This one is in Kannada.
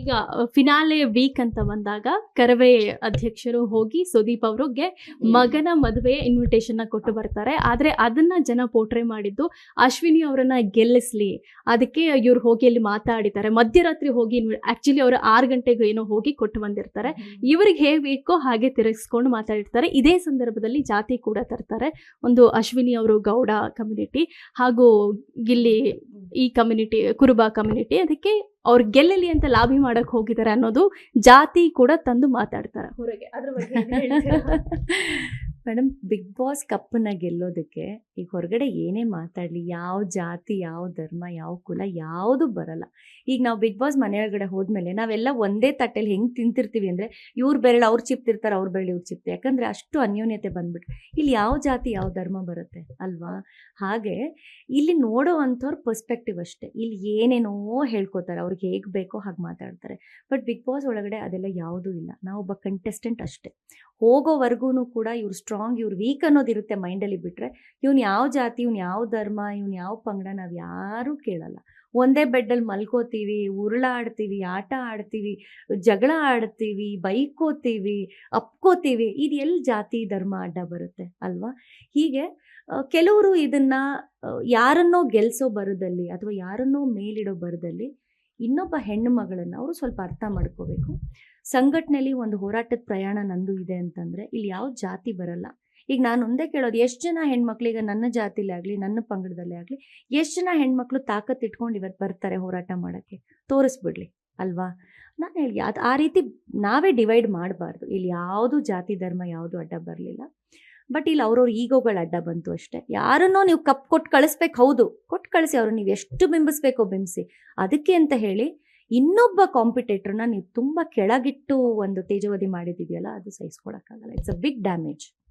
ಈಗ ಫಿನಾಲೆ ವೀಕ್ ಅಂತ ಬಂದಾಗ ಕರವೇ ಅಧ್ಯಕ್ಷರು ಹೋಗಿ ಸುದೀಪ್ ಅವ್ರಿಗೆ ಮಗನ ಮದುವೆ ಇನ್ವಿಟೇಷನ್ ಕೊಟ್ಟು ಬರ್ತಾರೆ. ಆದ್ರೆ ಅದನ್ನ ಜನ ಪೋರ್ಟ್ರೇ ಮಾಡಿದ್ದು ಅಶ್ವಿನಿ ಅವರನ್ನ ಗೆಲ್ಲಿಸ್ಲಿ, ಅದಕ್ಕೆ ಇವ್ರು ಹೋಗಿ ಅಲ್ಲಿ ಮಾತಾಡಿದ್ದಾರೆ. ಮಧ್ಯರಾತ್ರಿ ಹೋಗಿ ಆಕ್ಚುಲಿ ಅವರು 6 ಗಂಟೆಗೆ ಏನೋ ಹೋಗಿ ಕೊಟ್ಟು ಬಂದಿರ್ತಾರೆ. ಇವ್ರಿಗೆ ಹೇಗೆ ಬೇಕೋ ಹಾಗೆ ತಿರುಗಿಸ್ಕೊಂಡು ಮಾತಾಡಿರ್ತಾರೆ. ಇದೇ ಸಂದರ್ಭದಲ್ಲಿ ಜಾತಿ ಕೂಡ ತರ್ತಾರೆ. ಒಂದು ಅಶ್ವಿನಿ ಅವರು ಗೌಡ ಕಮ್ಯುನಿಟಿ ಹಾಗೂ ಗಿಲ್ಲಿ ಈ ಕಮ್ಯುನಿಟಿ ಕುರುಬ ಕಮ್ಯುನಿಟಿ, ಅದಕ್ಕೆ ಅವ್ರು ಗೆಲ್ಲಲಿ ಅಂತ ಲಾಬಿ ಮಾಡಕ್ ಹೋಗಿದ್ದಾರೆ ಅನ್ನೋದು ಜಾತಿ ಕೂಡ ತಂದು ಮಾತಾಡ್ತಾರೆ ಹೊರಗೆ. ಅದ್ರ ಬಗ್ಗೆ ಮೇಡಮ್, ಬಿಗ್ ಬಾಸ್ ಕಪ್ಪನ್ನ ಗೆಲ್ಲೋದಕ್ಕೆ ಈಗ ಹೊರಗಡೆ ಏನೇ ಮಾತಾಡಲಿ, ಯಾವ ಜಾತಿ, ಯಾವ ಧರ್ಮ, ಯಾವ ಕುಲ ಯಾವುದು ಬರಲ್ಲ. ಈಗ ನಾವು ಬಿಗ್ ಬಾಸ್ ಮನೆಯೊಳಗಡೆ ಹೋದ್ಮೇಲೆ ನಾವೆಲ್ಲ ಒಂದೇ ತಟ್ಟೆಲಿ ಹೆಂಗೆ ತಿಂತಿರ್ತೀವಿ ಅಂದರೆ, ಇವ್ರು ಬೆರಳು ಅವ್ರು ಚಿಪ್ತಿರ್ತಾರೆ, ಅವ್ರ ಬೆರಳು ಇವ್ರು ಚಿಪ್ತಾರೆ. ಯಾಕಂದರೆ ಅಷ್ಟು ಅನ್ಯೋನ್ಯತೆ ಬಂದ್ಬಿಟ್ಟು ಇಲ್ಲಿ ಯಾವ ಜಾತಿ ಯಾವ ಧರ್ಮ ಬರುತ್ತೆ ಅಲ್ವಾ? ಹಾಗೆ ಇಲ್ಲಿ ನೋಡೋ ಅಂಥವ್ರ ಪರ್ಸ್ಪೆಕ್ಟಿವ್ ಅಷ್ಟೇ. ಇಲ್ಲಿ ಏನೇನೋ ಹೇಳ್ಕೊತಾರೆ, ಅವ್ರಿಗೆ ಹೇಗೆ ಬೇಕೋ ಹಾಗೆ ಮಾತಾಡ್ತಾರೆ. ಬಟ್ ಬಿಗ್ ಬಾಸ್ ಒಳಗಡೆ ಅದೆಲ್ಲ ಯಾವುದೂ ಇಲ್ಲ. ನಾವೊಬ್ಬ ಕಂಟೆಸ್ಟೆಂಟ್ ಅಷ್ಟೇ. ಹೋಗೋವರೆಗೂ ಕೂಡ ಇವ್ರು ಸ್ಟ್ರಾಂಗ್, ಇವ್ರು ವೀಕ್ ಅನ್ನೋದಿರುತ್ತೆ ಮೈಂಡಲ್ಲಿ. ಬಿಟ್ಟರೆ ಇವ್ನು ಯಾವ ಜಾತಿ, ಇವ್ನು ಯಾವ ಧರ್ಮ, ಇವ್ನು ಯಾವ ಪಂಗಡ ನಾವು ಯಾರೂ ಕೇಳಲ್ಲ. ಒಂದೇ ಬೆಡ್ಡಲ್ಲಿ ಮಲ್ಕೋತೀವಿ, ಉರುಳಾಡ್ತೀವಿ, ಆಟ ಆಡ್ತೀವಿ, ಜಗಳ ಆಡ್ತೀವಿ, ಬೈಕೋತೀವಿ, ಅಪ್ಕೋತೀವಿ. ಇದು ಎಲ್ಲಿ ಜಾತಿ ಧರ್ಮ ಅಡ್ಡ ಬರುತ್ತೆ ಅಲ್ವಾ? ಹೀಗೆ ಕೆಲವರು ಇದನ್ನು ಯಾರನ್ನೋ ಗೆಲ್ಸೋ ಬರದಲ್ಲಿ ಅಥವಾ ಯಾರನ್ನೋ ಮೇಲಿಡೋ ಬರದಲ್ಲಿ ಇನ್ನೊಬ್ಬ ಹೆಣ್ಣು ಮಗಳನ್ನು ಅವರು ಸ್ವಲ್ಪ ಅರ್ಥ ಮಾಡ್ಕೋಬೇಕು. ಸಂಘಟನೆಯಲ್ಲಿ ಒಂದು ಹೋರಾಟದ ಪ್ರಯಾಣ ನಂದು ಇದೆ ಅಂತಂದರೆ ಇಲ್ಲಿ ಯಾವ ಜಾತಿ ಬರಲ್ಲ. ಈಗ ನಾನು ಒಂದೇ ಕೇಳೋದು, ಎಷ್ಟು ಜನ ಹೆಣ್ಮಕ್ಳಿಗೆ ನನ್ನ ಜಾತಿಲೇ ಆಗಲಿ, ನನ್ನ ಪಂಗಡದಲ್ಲೇ ಆಗಲಿ, ಎಷ್ಟು ಜನ ಹೆಣ್ಮಕ್ಳು ತಾಕತ್ತು ಇಟ್ಕೊಂಡು ಇವತ್ತು ಬರ್ತಾರೆ ಹೋರಾಟ ಮಾಡೋಕ್ಕೆ? ತೋರಿಸ್ಬಿಡ್ಲಿ ಅಲ್ವಾ? ನಾನು ಹೇಳಿ ಆ ರೀತಿ ನಾವೇ ಡಿವೈಡ್ ಮಾಡಬಾರ್ದು. ಇಲ್ಲಿ ಯಾವುದು ಜಾತಿ ಧರ್ಮ ಯಾವುದು ಅಡ್ಡ ಬರಲಿಲ್ಲ. ಬಟ್ ಇಲ್ಲಿ ಅವ್ರವ್ರ ಈಗೋಗಳು ಅಡ್ಡ ಬಂತು ಅಷ್ಟೇ. ಯಾರನ್ನೋ ನೀವು ಕಪ್ ಕೊಟ್ಟು ಕಳಿಸ್ಬೇಕು, ಹೌದು ಕೊಟ್ಟು ಕಳಿಸಿ, ಅವರು ನೀವು ಎಷ್ಟು ಬಿಂಬಿಸ್ಬೇಕೋ ಬಿಂಬಿಸಿ. ಅದಕ್ಕೆ ಅಂತ ಹೇಳಿ ಇನ್ನೊಬ್ಬ ಕಾಂಪಿಟೇಟರ್ನ ನೀವು ತುಂಬ ಕೆಳಗಿಟ್ಟು ಒಂದು ತೇಜೋವಧಿ ಮಾಡಿದಿದೆಯಲ್ಲ, ಅದು ಸಹಿಸ್ಕೊಳಕ್ಕಾಗಲ್ಲ. It's a big damage.